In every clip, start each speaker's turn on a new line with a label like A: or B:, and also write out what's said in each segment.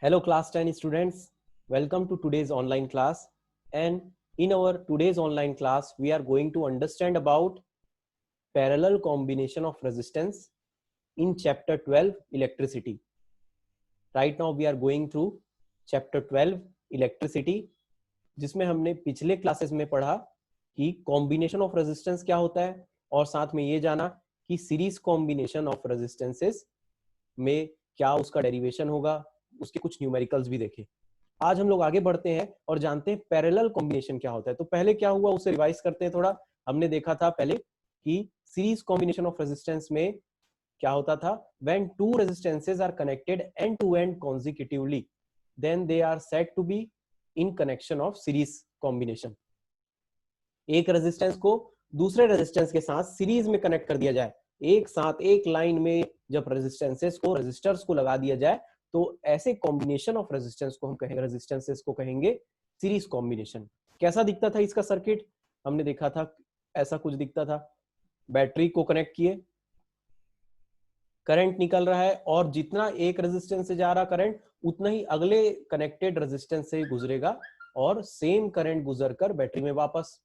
A: Hello class 10 students, welcome to today's online class, and in our today's online class we are going to understand about parallel combination of resistance in chapter 12 electricity. Right now we are going through chapter 12 electricity, जिसमें हमने पिछले classes में पढ़ा कि combination of resistance क्या होता है और साथ में ये जाना कि सीरीज कॉम्बिनेशन ऑफ रेजिस्टेंसेस में क्या उसका डेरिवेशन होगा, उसके कुछ न्यूमेरिकल्स भी देखे। आज हम लोग आगे बढ़ते हैं और जानते हैं पैरेलल कॉम्बिनेशन क्या होता है। तो पहले क्या हुआ उसे रिवाइज करते हैं थोड़ा। हमने देखा था पहले कि सीरीज कॉम्बिनेशन ऑफ रेजिस्टेंस में क्या होता था, when two resistances are connected end to end consecutively then they are said to be in connection of series combination. एक रेजिस्टेंस को दूसरे रेजिस्टेंस के साथ सीरीज में कनेक्ट कर दिया जाए, एक साथ एक लाइन में जब रेजिस्टेंसेस को रेजिस्टर्स को लगा दिया जाए तो ऐसे कॉम्बिनेशन ऑफ रेजिस्टेंस को हम कहेंगे, रेजिस्टेंसेस को कहेंगे सीरीज कॉम्बिनेशन। कैसा दिखता था इसका सर्किट? हमने देखा था ऐसा कुछ दिखता था। बैटरी को कनेक्ट किए, करंट निकल रहा है और जितना एक रेजिस्टेंस से जा रहा करंट उतना ही अगले कनेक्टेड रेजिस्टेंस से गुजरेगा और सेम करंट गुजरकर बैटरी में वापस।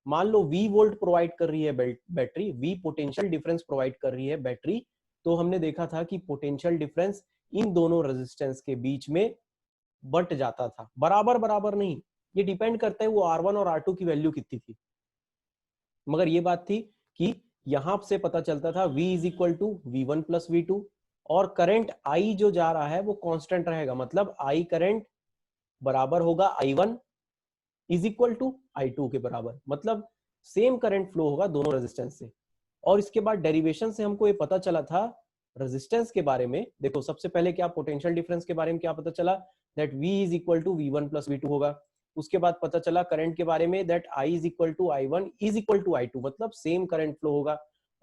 A: मान लो V वोल्ट प्रोवाइड कर रही है battery, V potential difference provide कर रही है बैटरी, तो हमने देखा था कि पोटेंशियल डिफरेंस इन दोनों रेजिस्टेंस के बीच में बट जाता था, बराबर बराबर नहीं, ये डिपेंड करता है वो R1 और R2 की वैल्यू कितनी थी। मगर ये बात थी कि यहां से पता चलता था V is equal to V1 plus V2 और करंट I जो जा रहा है वो कांस्टेंट रहेगा, मतलब I करंट बराबर होगा I1 is equal to I2 के बराबर, मतलब सेम करंट फ्लो होगा दोनों रेजिस्टेंस से। और इसके बाद डेरिवेशन से हमको ये पता चला था रेजिस्टेंस के बारे में। देखो सबसे पहले क्या पोटेंशियल डिफरेंस के बारे में क्या पता चला, that V is equal to V1 plus V2 होगा। उसके बाद पता चला करंट के बारे में, that I is equal to I1 is equal to I2, मतलब सेम करंट फ्लो होगा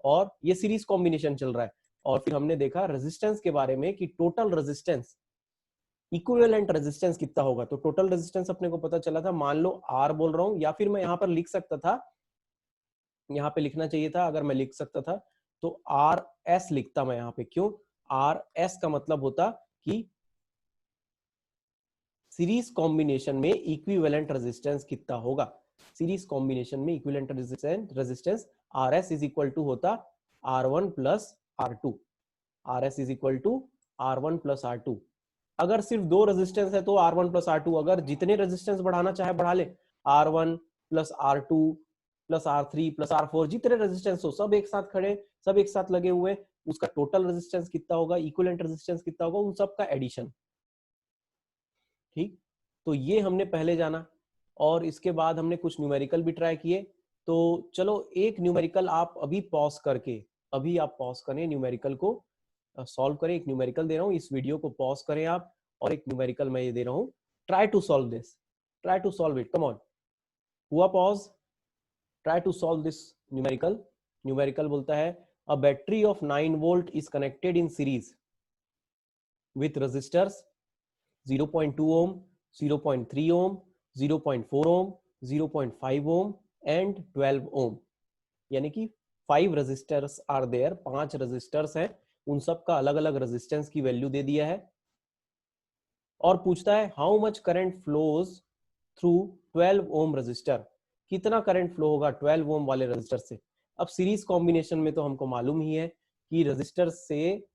A: और ये सीरीज कॉम्बिनेशन चल रहा है। और फिर हमने देखा रेजिस्टेंस के बारे में कि टोटल रेजिस्टेंस इक्विवेलेंट रेजिस्टेंस कितना होगा। तो टोटल रेजिस्टेंस अपने को पता चला था, मान लो R बोल रहा हूं, या फिर मैं यहां पर लिख सकता था, यहां पे लिखना चाहिए था, अगर मैं लिख सकता था तो RS लिखता मैं यहां पे। क्यों? RS का मतलब होता कि सीरीज कॉम्बिनेशन में इक्विवेलेंट रेजिस्टेंस कितना होगा। सीरीज कॉम्बिनेशन में equivalent resistance RS is equal to होता R1 plus R2। RS is equal to R1 plus R2। अगर सिर्फ दो रेजिस्टेंस है तो R1 प्लस R2, अगर जितने रेजिस्टेंस बढ़ाना चाहे बढ़ा ले, R1 plus R2 plus R3 plus R4, जितने रेजिस्टेंस हो सब एक साथ खड़े, सब एक साथ लगे हुए, उसका टोटल रेजिस्टेंस कितना होगा, इक्विवेलेंट रेजिस्टेंस कितना होगा, उन सब का एडिशन। ठीक, तो ये हमने पहले जाना और इसके बाद हमने कुछ न्यूमेरिकल भी ट्राई किए। तो चलो एक न्यूमेरिकल आप अभी पॉज करके, अभी आप पॉज करें, न्यूमेरिकल को सॉल्व करें। एक न्यूमेरिकल दे रहा हूं, इस वीडियो को पॉज करें आप, और एक न्यूमेरिकल मैं ये दे रहा हूं, try to solve this, try to solve it, come on. हुआ pause, try to solve this numerical. Numerical बोलता है a battery of 9 volt is connected in series with resistors 0.2 ohm, 0.3 ohm, 0.4 ohm, 0.5 ohm and 12 ohm, यानी कि 5 resistors are there, 5 resistors हैं, उन सब का अलग अलग रेजिस्टेंस की वैल्यू दे दिया है और पूछता है how much current flows through 12 ohm resistor, कितना करंट फ्लो होगा 12 ओम वाले रेजिस्टर से। अब सीरीज कॉम्बिनेशन में तो हमको मालूम ही है कि रेजिस्टर से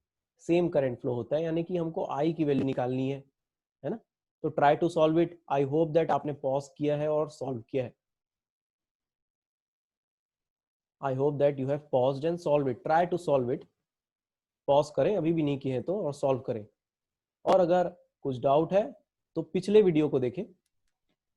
A: सेम करंट फ्लो होता है, यानी कि हमको आई की वैल्यू निकालनी है ना। तो try to solve it. I hope that आपने पॉज किया है और सॉल्व किया है। I hope that you have paused and solve it. Try to solve it, pause करें अभी भी नहीं किए हैं तो, और सॉल्व करें। और अगर कुछ डाउट है तो पिछले वीडियो को देखें।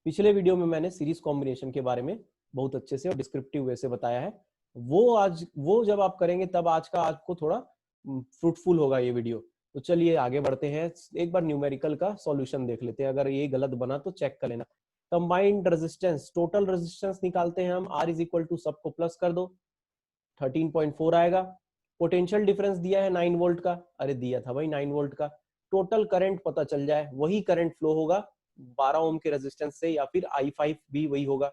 A: पिछले वीडियो में मैंने सीरीज कॉम्बिनेशन के बारे में बहुत अच्छे से और डिस्क्रिप्टिव वे से बताया है। वो जब आप करेंगे तब आज का आपको थोड़ा फ्रूटफुल होगा ये वीडियो। तो चलिए आगे बढ़ते हैं, एक बार न्यूमेरिकल का सॉल्यूशन देख लेते हैं। अगर ये गलत बना तो चेक कर लेना। कंबाइंड रेजिस्टेंस, टोटल रेजिस्टेंस निकालते हैं हम। R इज इक्वल टू सबको प्लस कर दो, 13.4 आएगा। पोटेंशियल डिफरेंस दिया है 9 वोल्ट का, अरे दिया था भाई 9 वोल्ट का। टोटल करंट पता चल जाए, वही करंट फ्लो होगा 12 ओम के रेजिस्टेंस से, या फिर I5 भी वही होगा।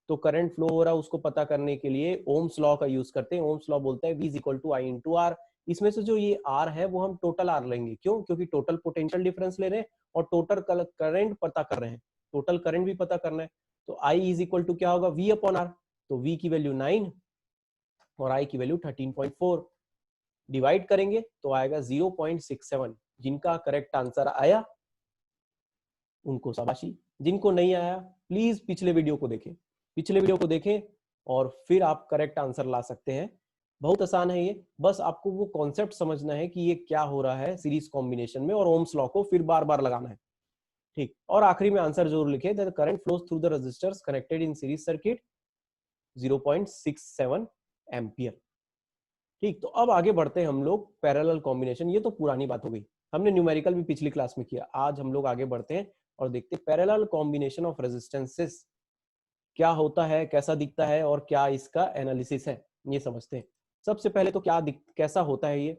A: तो करंट फ्लो हो रहा है उसको पता करने के लिए ओम्स लॉ का यूज करते हैं। ओम्स लॉ बोलता है V is equal to I into R, इसमें से जो ये R है वो हम टोटल R लेंगे। क्यों? क्योंकि टोटल पोटेंशियल डिफरेंस ले रहे हैं और टोटल करंट पता कर रहे हैं, टोटल करंट भी पता करना है। तो I इज इक्वल टू क्या होगा, V अपॉन R। तो V की वैल्यू 9 और I की वैल्यू 13.4। डिवाइड करेंगे तो आएगा 0.67। जिनका करेक्ट आंसर आया उनको शाबाशी, जिनको नहीं आया प्लीज पिछले वीडियो को देखें, पिछले वीडियो को देखें और फिर आप करेक्ट आंसर ला सकते हैं। बहुत आसान है ये, बस आपको वो कॉन्सेप्ट समझना है कि ये क्या हो रहा है सीरीज कॉम्बिनेशन में, और ओम्स लॉ को फिर बार बार लगाना है। ठीक, और आखिरी में आंसर जरूर लिखे, the current flows through the resistors connected in series circuit 0.67 ampere. ठीक, तो अब आगे बढ़ते हैं हम लोग पैरेलल कॉम्बिनेशन। ये तो पुरानी बात हो गई, हमने न्यूमेरिकल भी पिछली क्लास में किया। आज हम लोग आगे बढ़ते हैं और देखते हैं पैरेलल कॉम्बिनेशन ऑफ रेजिस्टेंसेस क्या होता है, कैसा दिखता है और क्या इसका एनालिसिस है, ये समझते हैं। सबसे पहले तो कैसा होता है, ये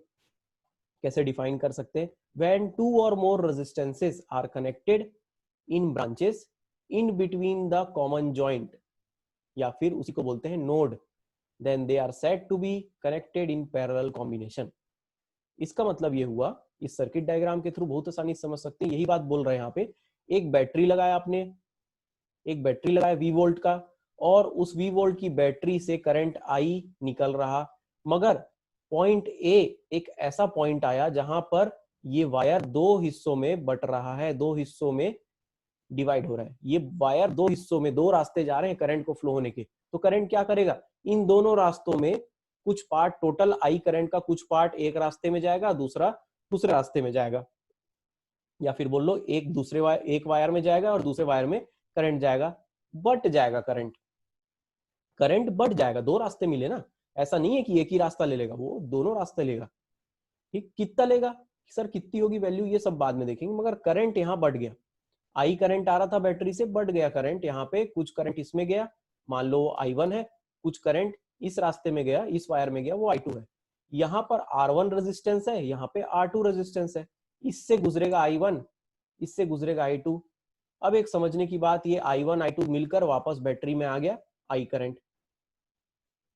A: कैसे डिफाइन कर सकते हैं। व्हेन टू और more resistances are connected in branches in between the common joint, या फिर उसी को बोलते हैं node, then they are said to be connected in parallel combination। इसका मतलब ये हुआ, इस सर्किट डायग्राम के थ्रू बहुत आसानी से समझ सकते हैं। यही बात बोल रहे हैं यहाँ पे, एक बैटरी लगाया आपने, एक बैटरी लगाया V वोल्ट का, और उस V वोल्ट की बैटरी से करंट I निकल रहा, मगर पॉइंट A एक ऐसा पॉइंट आया जहां पर ये वायर दो हिस्सों में बट रहा है, दो हिस्सों में डिवाइड हो रहा है। ये वायर दो हिस्सों में, दो रास्ते जा रहे हैं करंट को फ्लो होने के, तो करंट क्या करेगा, इन दोनों रास्तों में कुछ पार्ट, टोटल I करंट का कुछ पार्ट एक रास्ते में जाएगा, दूसरा दूसरे रास्ते में जाएगा, या फिर बोल लो एक वायर में जाएगा और दूसरे वायर में करंट जाएगा, बट जाएगा करंट बट जाएगा। दो रास्ते मिले ना, ऐसा नहीं है कि एक ही रास्ता ले लेगा, वो दोनों रास्ते लेगा। ठीक, कितना लेगा सर, कितनी होगी वैल्यू, ये सब बाद में देखेंगे, मगर करंट यहाँ बढ़ गया। I करंट आ रहा था बैटरी से, बढ़ गया करंट, यहाँ पे कुछ करंट इसमें गया, मान लो I1 है, कुछ करंट इस रास्ते में गया, इस वायर में गया, वो I2 है। यहाँ पर R1 रेजिस्टेंस है, यहाँ पे R2 रेजिस्टेंस है, इससे गुजरेगा I1, इससे गुजरेगा I2। अब एक समझने की बात, ये I1 I2 मिलकर वापस बैटरी में आ गया I करंट।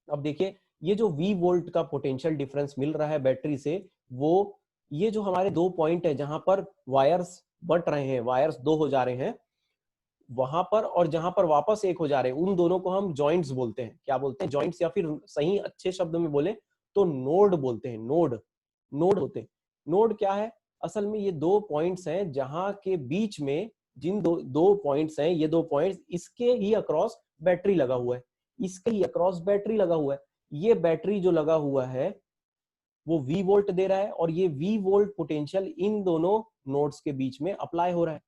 A: अब देखिए, ये जो V वोल्ट का पोटेंशियल डिफरेंस मिल रहा है बैटरी से, वो ये जो हमारे दो पॉइंट है जहां पर वायर्स बट रहे हैं, वायर्स दो हो जा रहे हैं वहां पर, और जहां पर वापस एक हो जा रहे हैं, उन दोनों को हम जॉइंट्स बोलते हैं। क्या बोलते हैं, जॉइंट्स, या फिर सही अच्छे शब्द में बोले तो नोड बोलते हैं। नोड होते हैं। नोड क्या है, असल में ये दो पॉइंट्स हैं जहां के बीच में, जिन दो पॉइंट्स हैं, ये दो पॉइंट्स, इसके ही अक्रॉस बैटरी लगा हुआ है, इसके ही अक्रॉस बैटरी लगा हुआ है। ये बैटरी जो लगा हुआ है वो V वोल्ट दे रहा है, और ये V वोल्ट पोटेंशियल इन दोनों नोड्स के बीच में अप्लाई हो रहा है।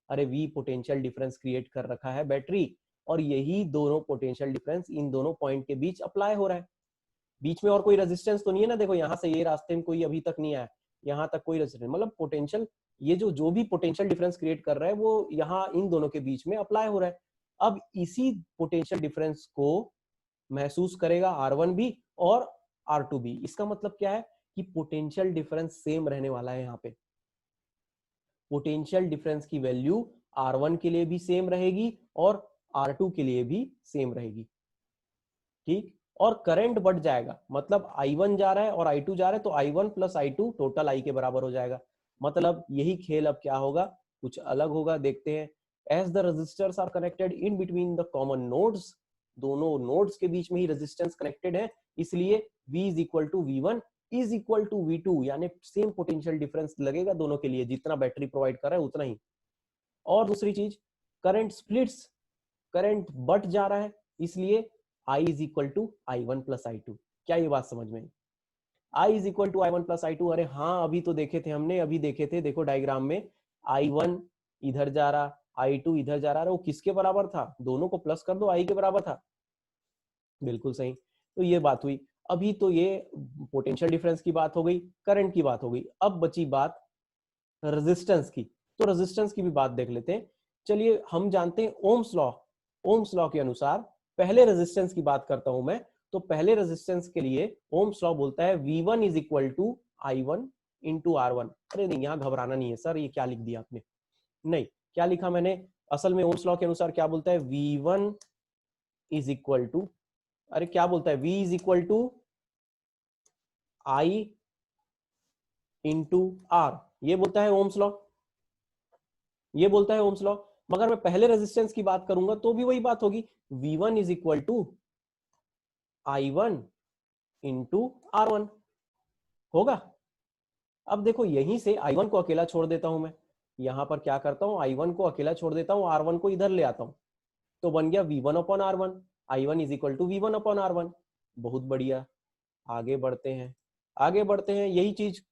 A: अरे V पोटेंशियल डिफरेंस क्रिएट कर रखा है बैटरी, और यही दोनों पोटेंशियल डिफरेंस इन दोनों पॉइंट के बीच अप्लाई हो रहा है। बीच में और कोई रेजिस्टेंस तो नहीं है ना, देखो यहाँ से ये रास्ते में कोई अभी तक नहीं आया, यहाँ तक कोई रेजिस्टेंस, मतलब पोटेंशियल, ये जो भी पोटेंशियल डिफरेंस क्रिएट कर रहा है वो यहाँ इन दोनों के बीच में अप्लाई हो रहा है। अब इसी पोटेंशियल डिफरेंस को महसूस करेगा R1 भी और R2 भी। इसका मतलब क्या है कि पोटेंशियल डिफरेंस सेम रहने वाला है। यहाँ पे पोटेंशियल डिफरेंस की वैल्यू R1 के लिए भी सेम रहेगी और R2 के लिए भी सेम रहेगी। ठीक, और करंट बढ़ जाएगा, मतलब I1 जा रहा है और I2 जा रहा है, तो I1 plus I2 total I के बराबर हो जाएगा। मतलब यही खेल अब क्या होगा, कुछ अलग होगा, देखते हैं। As the resistors are connected in between the common nodes, दोनों नोड्स के बीच में ही रेजिस्टेंस कनेक्टेड है, इसलिए V is equal to V1 is equal to V2, यानी सेम पोटेंशियल डिफरेंस लगेगा दोनों के लिए, जितना बैटरी प्रोवाइड कर रहा है उतना ही। और दूसरी चीज, करंट स्प्लिट्स, करंट बढ़ जा रहा है, इसलिए I is equal to I1 plus I2। क्या ये बात समझ में? I is equal to I1 plus I2, अरे हाँ अभी तो देखे थे हमने, अभी देखे थे, देखो डायग्राम में I1 इधर जा रहा, I2 इधर जा रहा, वो किसके बराबर था, दोनों को प्लस कर दो, I के बराबर था। बिल्कुल सही, तो ये बात हुई। अभी तो ये पोटेंशियल डिफरेंस की बात हो गई, करंट की बात हो गई, अब बची बात रेजिस्टेंस की। तो रेजिस्टेंस की भी बात देख लेते हैं। चलिए, हम जानते हैं ओम्स लॉ के अनुसार, पहले रेजिस्टेंस की बात करता हूं मैं, तो पहले रेजिस्टेंस के लिए ओम्स लॉ बोलता है V1 is equal to I1 into R1। अरे नहीं, यहाँ घबराना नहीं है सर, ये क्या लिख दिया आपने, नहीं, क्या लिखा मैंने, असल में ओम्स लॉ के अनुसार क्या बोलता है, V1 इज इक्वल टू, अरे क्या बोलता है, V is equal to I into R, ये बोलता है ओम्स लॉ, ये बोलता है ओम्स लॉ। मगर मैं पहले रेजिस्टेंस की बात करूंगा तो भी वही बात होगी, V1 is equal to I1 into R1 होगा। अब देखो यहीं से I1 को अकेला छोड़ देता हूं मैं, यहां पर क्या करता हूं, I1 को अकेला छोड़ देता हूं, R1 को इधर ले आता हूं, तो बन गया V1 upon R1, I1 is equal to V1 upon R1। बहुत बढ़िया, आगे बढ़ते हैं, आगे बढ़ते हैं। यही चीज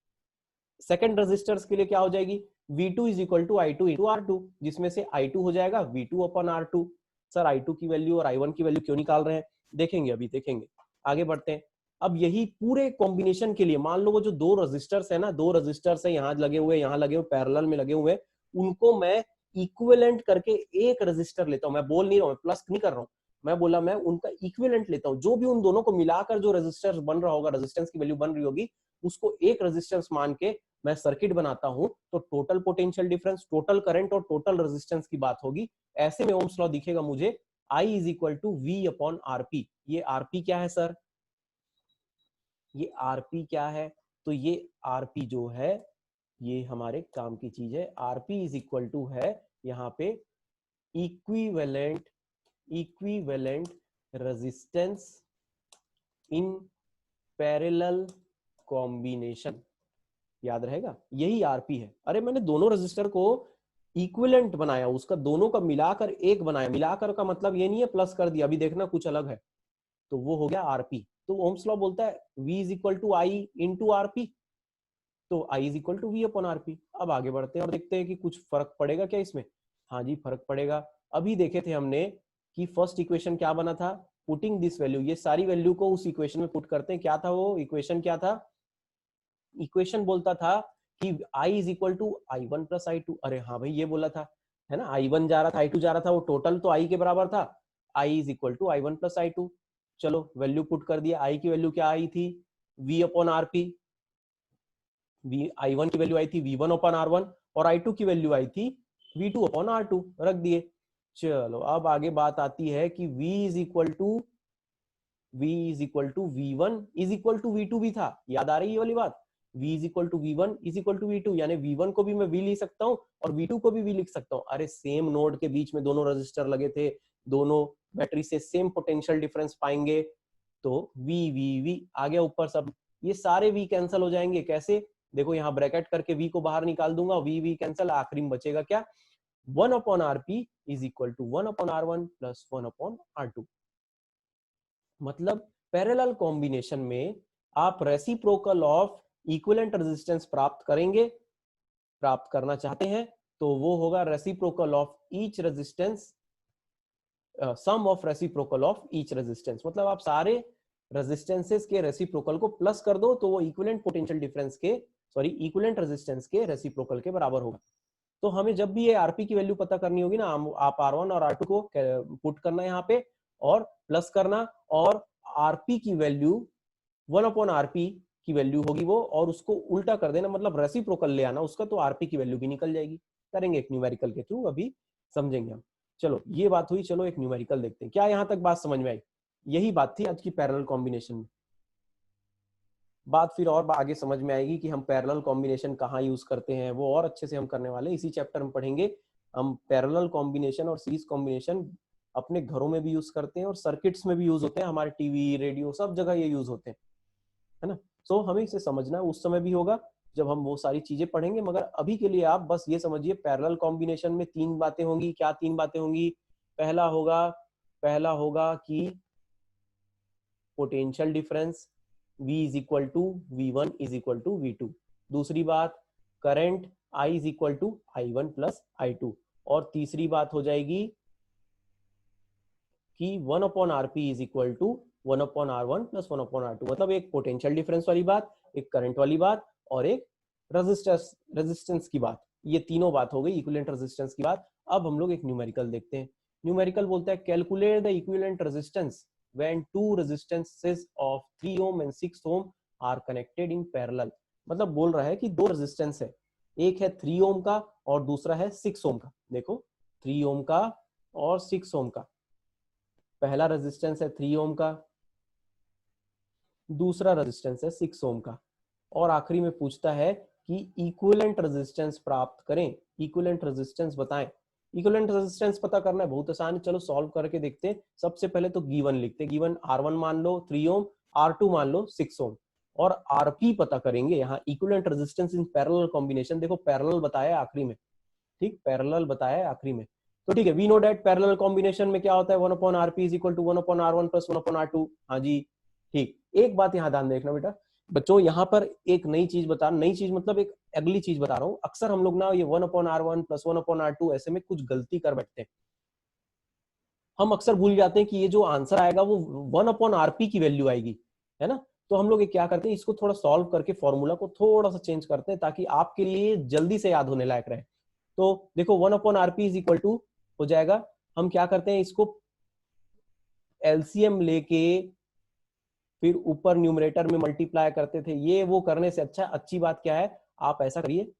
A: सेकंड रेजिस्टर्स के लिए क्या हो जाएगी, V2 is equal to I2 into R2, जिसमें से I2 हो जाएगा V2 upon R2। Sir I2 की वैल्यू और I1 की वैल्यू क्यों निकाल रहे हैं, देखेंगे, अभी देखेंगे, आगे बढ़ते हैं। अब यही पूरे कॉम्बिनेशन के लिए मान लो वो जो दो रजिस्टर्स है ना, दो रजिस्टर्स है, यहाँ लगे हुए, यहाँ लगे हुए, पैरेलल में लगे हुए, उनको मैं इक्विवेलेंट करके एक रजिस्टर लेता हूं। मैं बोल नहीं रहा हूं, प्लस नहीं कर रहा हूं, मैं बोला मैं उनका इक्विवेलेंट लेता हूं, जो भी उन दोनों को मिलाकर जो रेजिस्टेंस बन रहा होगा, रेजिस्टेंस की वैल्यू बन रही होगी, उसको एक रेजिस्टेंस मान के मैं सर्किट बनाता हूं, तो total potential difference, total current और टोटल रेजिस्टेंस की बात होगी। ऐसे में ओम्स लॉ दिखेगा मुझे, I is equal to V upon RP। ये RP क्या है सर, ये RP क्या है, तो ये RP जो है ये हमारे काम की चीज है। RP इज इक्वल टू है यहाँ पे equivalent, equivalent resistance in parallel combination, याद रहेगा, यही आरपी है। अरे मैंने दोनों रजिस्टर को इक्विवेलेंट बनाया, उसका दोनों का मिलाकर एक बनाया, मिलाकर का मतलब ये नहीं है प्लस कर दिया, अभी देखना कुछ अलग है, तो वो हो गया आरपी। तो ओम्स लॉ बोलता है V is equal to I into RP, तो I is equal to V upon RP. अब आगे बढ़ते हैं और देखते हैं कि कुछ फर्क पड़ेगा क्या इसमें। हाँ जी फर्क पड़ेगा। अभी देखे थे हमने कि फर्स्ट इक्वेशन क्या बना था, पुटिंग दिस वैल्यू, ये सारी वैल्यू को उस इक्वेशन में पुट करते हैं। क्या था वो इक्वेशन, क्या था, इक्वेशन बोलता था कि I is equal to I1 plus I2। अरे हाँ भाई ये बोला था, है ना, I1 जा रहा था, I2 जा रहा था, वो टोटल तो I के बराबर था, I is equal to I1 plus I2। चलो वैल्यू पुट कर दिया, I की वैल्यू क्या आई थी, V अपॉन RP, I1 की वैल्यू आई थी V1 अपॉन R1, और I2 की वैल्यू आई थी V2 अपॉन R2, रख दिए। चलो अब आगे बात आती है कि V is equal to V1 is equal to V2 भी था, याद आ रही है ये वाली बात, V is equal to V1 is equal to V2, यानी V1 को भी मैं V लिख सकता हूँ और V2 को भी V लिख सकता हूँ। अरे सेम नोड के बीच में दोनों रजिस्टर लगे थे, दोनों बैटरी से सेम पोटेंशियल डिफरेंस पाएंगे, तो V आ गया ऊपर सब, ये सारे V कैंसिल हो जाएंगे। कैसे, देखो यहाँ ब्रैकेट करके V को बाहर निकाल दूंगा, V कैंसिल, आखिरी में बचेगा क्या, 1 upon RP is equal to 1 upon R1 plus 1 upon R2। मतलब पैरेलल कॉम्बिनेशन में आप रेसिप्रोकल ऑफ इक्विवेलेंट रेजिस्टेंस प्राप्त करेंगे, प्राप्त करना चाहते हैं तो वो होगा reciprocal of each resistance, sum of reciprocal of each resistance. मतलब आप सारे रेजिस्टेंसेस के रेसिप्रोकल को प्लस कर दो तो वो इक्विवेलेंट पोटेंशियल डिफरेंस के, सॉरी इक्विवेलेंट रेजिस्टेंस के रेसिप्रोकल के बराबर होगा। तो हमें जब भी ये आरपी की वैल्यू पता करनी होगी ना, आप R1 और R2 को पुट करना यहाँ पे और प्लस करना, और आरपी की वैल्यू 1 अपॉन आरपी की वैल्यू होगी वो, और उसको उल्टा कर देना, मतलब रेसिप्रोकल ले आना उसका, तो आरपी की वैल्यू भी निकल जाएगी। करेंगे एक न्यूमेरिकल के थ्रू, अभी समझेंगे हम। चलो ये बात हुई, चलो एक न्यूमेरिकल देखते हैं। क्या यहाँ तक बात समझ में आई, यही बात थी आज की पैरेलल कॉम्बिनेशन में। बात फिर और आगे समझ में आएगी कि हम पैरेलल कॉम्बिनेशन कहाँ यूज करते हैं, वो और अच्छे से हम करने वाले, इसी चैप्टर में पढ़ेंगे हम। पैरेलल कॉम्बिनेशन और सीरीज कॉम्बिनेशन अपने घरों में भी यूज करते हैं और सर्किट्स में भी यूज होते हैं, हमारे टीवी रेडियो सब जगह ये यूज होते हैं, है ना। सो हमें इसे समझना उस समय भी होगा जब हम वो सारी चीजें पढ़ेंगे, मगर अभी के लिए आप बस ये समझिए पैरेलल कॉम्बिनेशन में तीन बातें होंगी। क्या तीन बातें होंगी, पहला होगा कि potential difference V is equal to V1 is equal to V2। दूसरी बात, current I is equal to I1 plus I2। और तीसरी बात हो जाएगी कि 1 upon RP is equal to 1 upon R1 plus 1 upon R2। मतलब एक पोटेंशियल डिफरेंस वाली बात, एक करंट वाली बात, और एक रेजिस्टेंस की बात। ये तीनों बात हो गई, इक्विवेलेंट रेजिस्टेंस की बात। अब हम लोग एक न्यूमेरिकल देखते हैं। न्यूमेरिकल बोलता है calculate the equivalent resistance when two resistances of 3 ohm and 6 ohm are connected in parallel। मतलब बोल रहा है कि दो रेजिस्टेंस है, एक है 3 ओम का और दूसरा है 6 ओम का। देखो 3 ओम का और 6 ओम का, पहला रेजिस्टेंस है 3 ओम का, दूसरा रेजिस्टेंस है 6 ओम का, और आखिरी में पूछता है कि इक्विवेलेंट रेजिस्टेंस प्राप्त करें, इक्विवेलेंट रेजिस्टेंस बताएं। इक्विवेलेंट रेजिस्टेंस पता करना है, बहुत आसान है, चलो सॉल्व करके देखते हैं। सबसे पहले तो गिवन लिखते हैं, गिवन R1 मान लो 3 ओम, R2 मान लो 6 ओम, और Rp पता करेंगे। यहाँ equivalent resistance in parallel combination, देखो पैरेलल बताया आखिरी में, ठीक, पैरेलल बताया आखिरी में। तो ठीक है, we know that parallel combination में क्या होता है, 1/Rp is equal to 1/R1 plus 1/R2। हाँ जी, ठीक। एक बात यहाँ ध्यान देखना बेटा बच्चों, यहाँ पर एक नई चीज बता, नई चीज मतलब एक अगली चीज बता रहा हूँ। अक्सर हम लोग ना ये 1/R1 प्लस 1/R2 ऐसे में कुछ गलती कर बैठते हैं। हम अक्सर भूल जाते हैं कि ये जो आंसर आएगा वो 1/Rp की वैल्यू आएगी, है ना। तो हम लोग ये क्या करते हैं, इसको थोड़ा सॉल्व करके फॉर्मूला को थोड़ा सा चेंज करते हैं ताकि आपके लिए जल्दी से याद होने लायक रहे। तो देखो 1/Rp इज इक्वल टू हो जाएगा, हम क्या करते हैं, इसको एलसीएम लेके फिर ऊपर न्यूमरेटर में मल्टीप्लाई करते थे। ये वो करने से अच्छा, अच्छी बात क्या है, आप ऐसा करिए,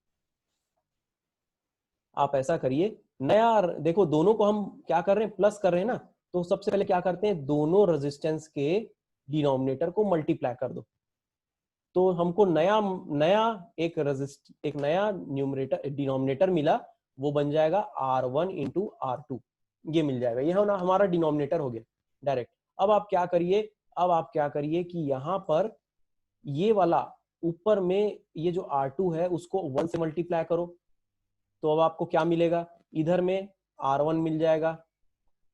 A: आप ऐसा करिए, नया देखो दोनों को हम क्या कर रहे हैं, प्लस कर रहे हैं ना। तो सबसे पहले क्या करते हैं, दोनों रेजिस्टेंस के डिनोमिनेटर को मल्टीप्लाई कर दो। तो हमको नया नया एक नया न्यूमरेटर डिनोमिनेटर मिला, वो बन जाएगा R1 इंटू R2, ये मिल जाएगा। ये ना हमारा डिनोमिनेटर हो गया डायरेक्ट। अब आप क्या करिए, अब आप क्या करिए कि यहाँ पर ये वाला ऊपर में ये जो R2 है उसको 1 से मल्टीप्लाई करो। तो अब आपको क्या मिलेगा, इधर में R1 मिल जाएगा।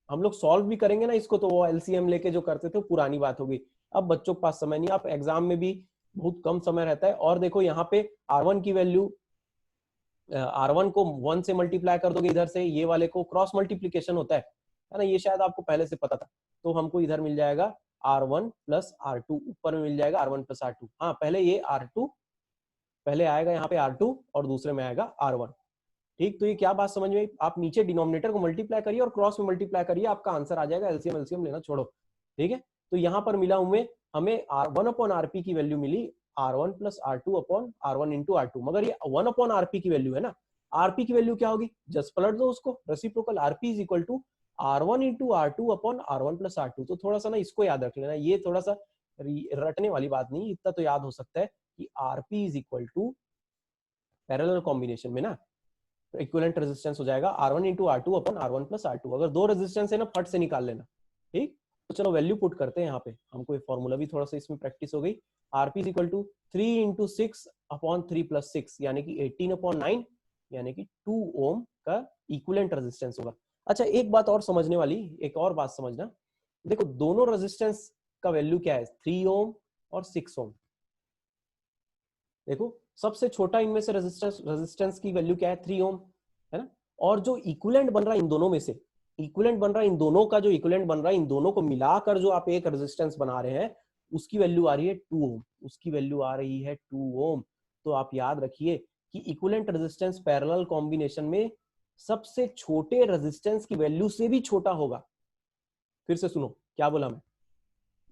A: हम लोग सॉल्व भी करेंगे ना इसको, तो वो एलसीएम लेके जो करते थे पुरानी बात होगी। अब बच्चों के पास समय नहीं, आप एग्जाम में भी बहुत कम समय रहता है। और देखो यहाँ पे R1 की वैल्यू, R1 को 1 से मल्टीप्लाई कर दोगे इधर से, ये वाले को क्रॉस मल्टीप्लीकेशन होता है ना, ये शायद आपको पहले से पता था। तो हमको इधर मिल जाएगा R1 प्लस R2, ऊपर में मिल जाएगा R1 प्लस R2। हाँ, पहले ये R2 पहले आएगा यहाँ पे R2 और दूसरे में आएगा R1, ठीक। तो ये क्या बात समझ में, आप नीचे डिनोमिनेटर को मल्टीप्लाई करिए और क्रॉस में मल्टीप्लाई करिए, आपका आंसर आ जाएगा। एलसीएम एलसीएम लेना छोड़ो, ठीक है। तो यहाँ पर मिला हमें 1/Rp की वैल्यू मिली R1 plus R2/R1 into R2, मगर ये 1/Rp की वैल्यू है ना। Rp की वैल्यू क्या होगी, जस्ट पलट दो उसको, reciprocal Rp is equal to R1 into R2/R1 plus R2। तो थोड़ा सा ना इसको याद रख लेना, ये थोड़ा सा रटने वाली बात नहीं, इतना तो याद हो सकता है कि Rp is equal to parallel combination में ना इक्विवेलेंट रेजिस्टेंस हो जाएगा R1 into R2/R1 plus R2। अगर दो रेजिस्टेंस है ना, फट से निकाल लेना, ठीक। तो चलो वैल्यू पुट करते हैं यहाँ पे, हमको ये फॉर्मूला भी थोड़ा सा इसमें प्रैक्टिस हो गई। Rp is equal to 3 into 6/3 plus 6, यानी कि 18/9, यानी कि 2 ओम का इक्विवेलेंट रेजिस्टेंस होगा। अच्छा, एक बात और समझने वाली, एक और बात समझना, देखो दोनों रेजिस्टेंस का वैल्यू क्या है, 3 ओम और 6 ओम। देखो सबसे छोटा इनमें से रेजिस्टेंस की वैल्यू क्या है, 3 ओम, है ना। और जो इक्विवेलेंट बन रहा है इन दोनों में से, इक्विवेलेंट बन रहा है इन दोनों का, जो इक्विवेलेंट बन रहा है इन दोनों को मिलाकर जो आप एक रेजिस्टेंस बना रहे हैं, उसकी वैल्यू आ रही है 2 ओम, उसकी वैल्यू आ रही है 2 ओम। तो आप याद रखिए कि इक्विवेलेंट रेजिस्टेंस पैरेलल कॉम्बिनेशन में सबसे छोटे रेजिस्टेंस की वैल्यू से भी छोटा होगा। फिर से सुनो क्या बोला मैं,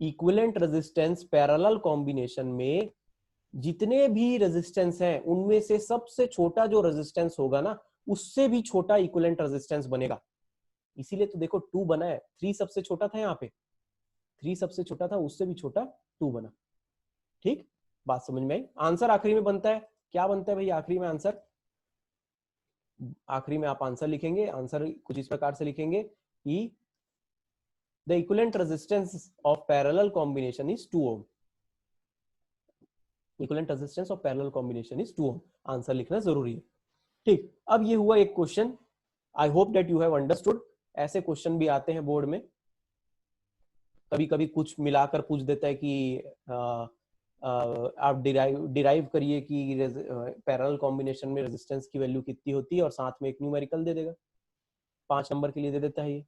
A: इक्विवेलेंट रेजिस्टेंस पैरेलल कॉम्बिनेशन में जितने भी रेजिस्टेंस हैं उनमें से सबसे छोटा जो रेजिस्टेंस होगा ना, उससे भी छोटा इक्विवेलेंट रेजिस्टेंस बनेगा। इसीलिए तो देखो 2 बना है, 3 सबसे छोटा था, यहाँ पे 3 सबसे छोटा था, उससे भी छोटा 2 बना, ठीक। बात समझ में आई। आंसर आखिरी में बनता है, क्या बनता है भाई आखिरी में आंसर, आखिरी में आप आंसर लिखेंगे, आंसर कुछ इस प्रकार से लिखेंगे कि the equivalent resistance of parallel combination is 2 ohm, equivalent resistance of parallel combination is 2 ohm. Answer लिखना जरूरी है, ठीक। अब ये हुआ एक question, I hope that you have understood. ऐसे क्वेश्चन भी आते हैं बोर्ड में, कभी कभी कुछ मिलाकर पूछ देता है कि आप डिराइव करिए कि पैरेलल कॉम्बिनेशन में रेजिस्टेंस की वैल्यू कितनी होती है, और साथ में एक न्यूमेरिकल दे देगा, 5 नंबर के लिए दे देता है ये,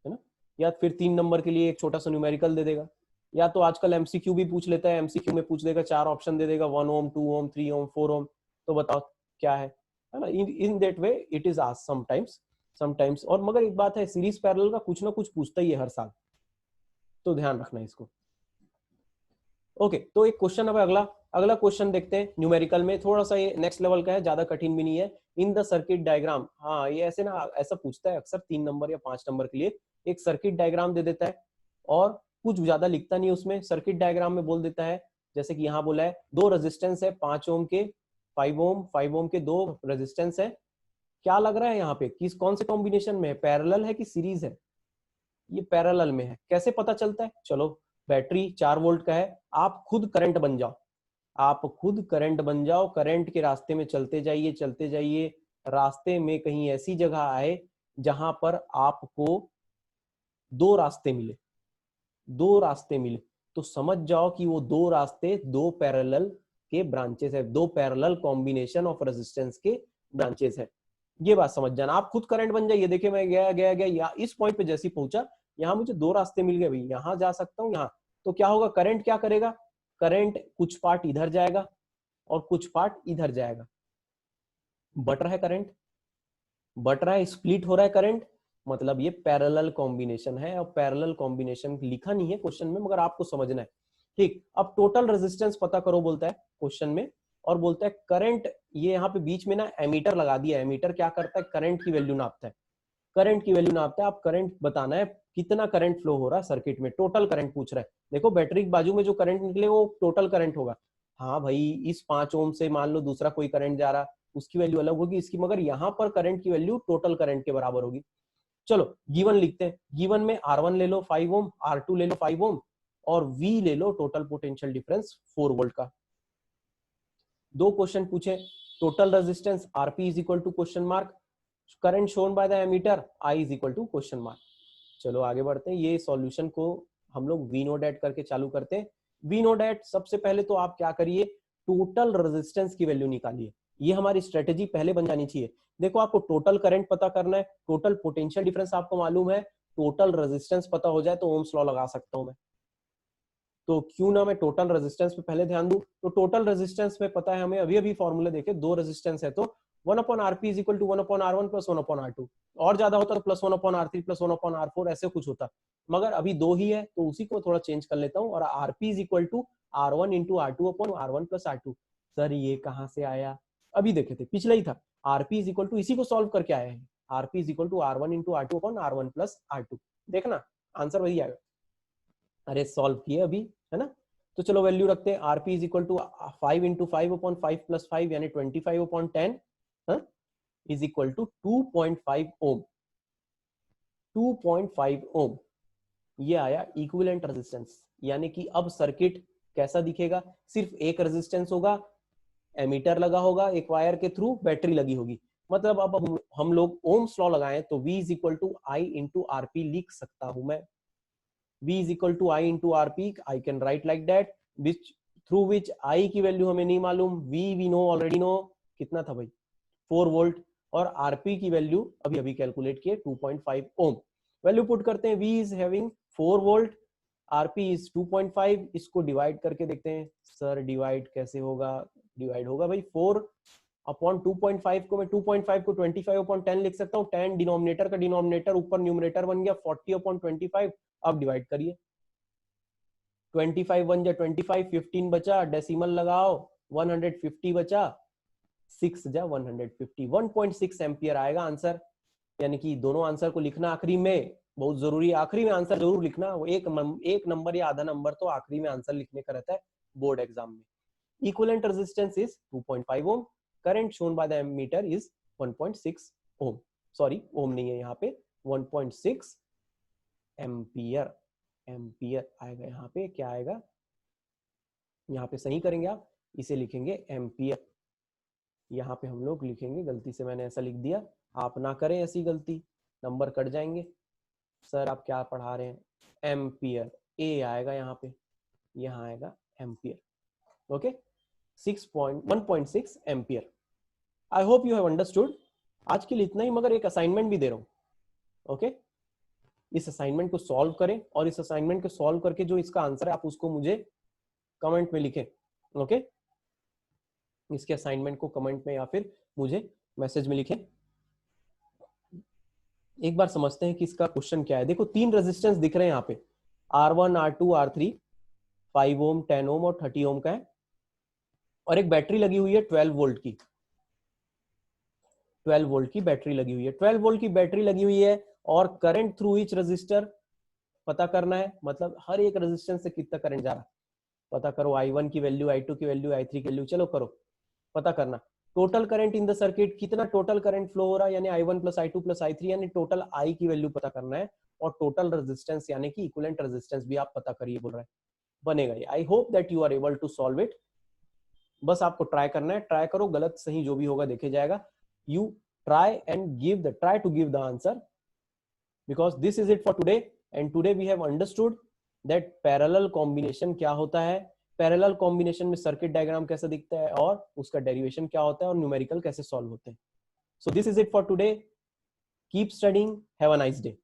A: है ना। या फिर 3 नंबर के लिए एक छोटा सा न्यूमेरिकल दे देगा, या तो आजकल एमसीक्यू भी पूछ लेता है, एमसीक्यू में पूछ देगा 4 ऑप्शन दे देगा, 1 ओम, 2 ओम, 3 ओम, 4 ओम। तो बताओ क्या है ना। In that way it is asked sometimes. और मगर एक बात है, सीरीज पैरेलल का कुछ ना कुछ पूछता ही है हर साल, तो ध्यान रखना इसको। ओके, तो एक क्वेश्चन अब अगला क्वेश्चन देखते हैं न्यूमेरिकल में, थोड़ा सा ये नेक्स्ट लेवल का है, ज्यादा कठिन भी नहीं है। इन द सर्किट डायग्राम, हाँ ये ऐसे ना ऐसा पूछता है अक्सर 3 नंबर या 5 नंबर के लिए, एक सर्किट डायग्राम दे देता है और कुछ ज्यादा लिखता नहीं उसमें, सर्किट डायग्राम में बोल देता है, जैसे कि यहाँ बोला है 2 रेजिस्टेंस है 5 ओम के, 5 ओम के 2 रेजिस्टेंस है। क्या लग रहा है यहाँ पे किस कौन से कॉम्बिनेशन में है, पैरेलल है कि सीरीज है? ये पैरेलल में है। कैसे पता चलता है? चलो बैटरी 4 वोल्ट का है, आप खुद करंट बन जाओ, आप खुद करंट बन जाओ, करंट के रास्ते में चलते जाइए, रास्ते में कहीं ऐसी जगह आए जहां पर आपको 2 रास्ते मिले, 2 रास्ते मिले, तो समझ जाओ कि वो 2 रास्ते 2 पैरेलल के ब्रांचेस है, 2 पैरेलल कॉम्बिनेशन ऑफ रेजिस्टेंस के ब्रांचेस है। ये बात समझ जाना, आप खुद करंट बन जाइए। देखिए मैं गया इस पॉइंट पे जैसे पहुंचा, यहाँ मुझे 2 रास्ते मिल गए भाई, यहाँ जा सकता हूँ, यहाँ, तो क्या होगा, करंट क्या करेगा, करंट कुछ पार्ट इधर जाएगा और कुछ पार्ट इधर जाएगा, बट रहा है करंट, बट रहा है, स्प्लिट हो रहा है करंट, मतलब ये पैरेलल कॉम्बिनेशन है। और पैरेलल कॉम्बिनेशन लिखा नहीं है क्वेश्चन में, मगर आपको समझना है, ठीक। अब टोटल रेजिस्टेंस पता करो बोलता है क्वेश्चन में, और बोलता है करंट, ये यहाँ पे बीच में ना एमीटर लगा दिया है। एमीटर क्या करता है, करंट की वैल्यू नापता है, करंट की वैल्यू नापता है। आप करंट बताना है कितना करंट फ्लो हो रहा है सर्किट में, टोटल करंट पूछ रहा है। देखो बैटरी के बाजू में जो करंट निकले वो टोटल करंट होगा। हाँ भाई, इस 5 ओम से मान लो दूसरा कोई करंट जा रहा, उसकी वैल्यू अलग होगी इसकी, मगर यहाँ पर करंट की वैल्यू टोटल करंट के बराबर होगी। चलो गिवन लिखते हैं, गिवन में R1 ले लो 5 ओम, R2 ले लो 5 ओम, और V ले लो टोटल पोटेंशियल डिफरेंस 4 वोल्ट का। 2 क्वेश्चन पूछे, total resistance RP is equal to question mark, current shown by the ammeter I is equal to question mark. चलो आगे बढ़ते हैं, ये सॉल्यूशन को हम लोग वी नोट ऐड करके चालू करते हैं। वी नोट ऐड, सबसे पहले तो आप क्या करिए, टोटल रेजिस्टेंस की वैल्यू निकालिए। ये हमारी स्ट्रेटेजी पहले बन जानी चाहिए। देखो आपको टोटल करंट पता करना है, टोटल पोटेंशियल डिफरेंस आपको मालूम है, टोटल रेजिस्टेंस पता हो जाए तो ओम्स लॉ लगा सकता हूं मैं। तो क्यों ना मैं टोटल रेजिस्टेंस पे पहले ध्यान दूं। तो टोटल रेजिस्टेंस में पता है हमें, अभी अभी फॉर्मूला देखे, 2 रेजिस्टेंस है तो 1/Rp is equal to 1/R1 plus 1/R2, और ज्यादा होता तो प्लस 1/R3 प्लस 1/R4 ऐसे कुछ होता, मगर अभी 2 ही है तो उसी को थोड़ा चेंज कर लेता हूँ। और Rp is equal to R1 into R2 upon R1 plus R2। Sir ये कहाँ से आया, अभी देखे थे, पिछला ही था। Rp इज इक्वल टू, इसी को सॉल्व करके आया है, Rp is equal to R1 into R2 upon R1 plus R2। देखना आंसर वही आएगा। अरे सॉल्व किए अभी, है ना। तो चलो वैल्यू रखते हैं, Rp is equal to 5 into 5 upon 5 plus 5 यानी 25 upon 10 is equal to 2.5 ohm, 2.5 ohm. ये आया इक्विवेलेंट रेजिस्टेंस। यानी कि अब सर्किट कैसा दिखेगा, सिर्फ एक रेजिस्टेंस होगा, एमीटर लगा होगा एक वायर के थ्रू, बैटरी लगी होगी। मतलब अब हम लोग ओम्स लॉ लगाएं तो V is equal to I into RP लिख सकता हूं मैं। V is equal to I into RP, I can write like that, which through which I की वैल्यू हमें नहीं मालूम, V we know already know, कितना था भाई 4 वोल्ट, और RP की वैल्यू अभी अभी कैलकुलेट किए 2.5 ओम। वैल्यू पुट करते हैं, V is having 4 volt, RP is 2.5, इसको डिवाइड करके देखते हैं। सर डिवाइड कैसे होगा, डिवाइड होगा भाई 4 अपॉन 2.5 को मैं 2.5 को 25 अपॉन 10 लिख सकता हूँ। 10 डिनोमिनेटर का डिनोमिनेटर ऊपर न्यूमरेटर बन गया 40 अपॉन 25। अब डिवाइड करिए, 25 बन जा 25, 15 बचा, डेसिमल लगाओ 150 बचा, 6 जा 150, 1.6 एम्पियर आएगा आंसर। यानी कि दोनों आंसर को लिखना आखिरी में बहुत जरूरी है, आखिरी में आंसर जरूर लिखना, एक नंबर या आधा नंबर तो आखिरी में आंसर लिखने का रहता है बोर्ड एग्जाम में। Equivalent resistance is 2.5 ohm, current shown by the ammeter is 1.6 ohm, sorry ohm नहीं है यहाँ पे, 1.6 एम्पियर, एम्पियर आएगा यहाँ पे। क्या आएगा यहाँ पे, सही करेंगे आप, इसे लिखेंगे एम्पियर। यहाँ पे हम लोग लिखेंगे, गलती से मैंने ऐसा लिख दिया, आप ना करें ऐसी गलती, नंबर कट जाएंगे। सर आप क्या पढ़ा रहे हैं, एम्पियर, ए आएगा यहाँ पे, यहाँ आएगा ampere. Okay, 1.6 ampere. I hope you have understood. आज के लिए इतना ही, मगर एक असाइनमेंट भी दे रहा हूँ। ओके, इस असाइनमेंट को सॉल्व करें, और इस असाइनमेंट को सॉल्व करके जो इसका आंसर है आप उसको मुझे कमेंट में लिखें। ओके, इसके असाइनमेंट को कमेंट में या फिर मुझे मैसेज में लिखें। एक बार समझते हैं कि इसका क्वेश्चन क्या है। देखो 3 रेजिस्टेंस दिख रहे हैं यहाँ पे, R1, R2, R3, 5 ओम, 10 ओम और 30 ओम का है, और एक बैटरी लगी हुई है 12 वोल्ट की, 12 वोल्ट की बैटरी लगी हुई है, 12 वोल्ट की बैटरी लगी हुई है, और करंट थ्रू ईच रजिस्टर पता करना है, मतलब हर एक रेजिस्टेंस से कितना करंट जा रहा है पता करो। I1 की वैल्यू, I2 की वैल्यू, I3 की वैल्यू, चलो करो, पता करना total current in the circuit, कितना टोटल करंट फ्लो हो रहा है, यानी I1 plus I2 plus I3, यानी टोटल I की वैल्यू पता करना है, और टोटल रेजिस्टेंस यानी कि इक्विवेलेंट रेजिस्टेंस भी आप पता करिए बोल रहे हैं, बनेगा ये। I hope that you are able to solve it. बस आपको ट्राई करना है, ट्राई करो, गलत सही जो भी होगा देखे जाएगा। You try to give the answer, because this is it for today, and today we have understood that parallel combination क्या होता है, पैरेलल कॉम्बिनेशन में सर्किट डायग्राम कैसा दिखता है, और उसका डेरिवेशन क्या होता है, और न्यूमेरिकल कैसे सॉल्व होते हैं। So this is it for today, keep studying, have a nice day.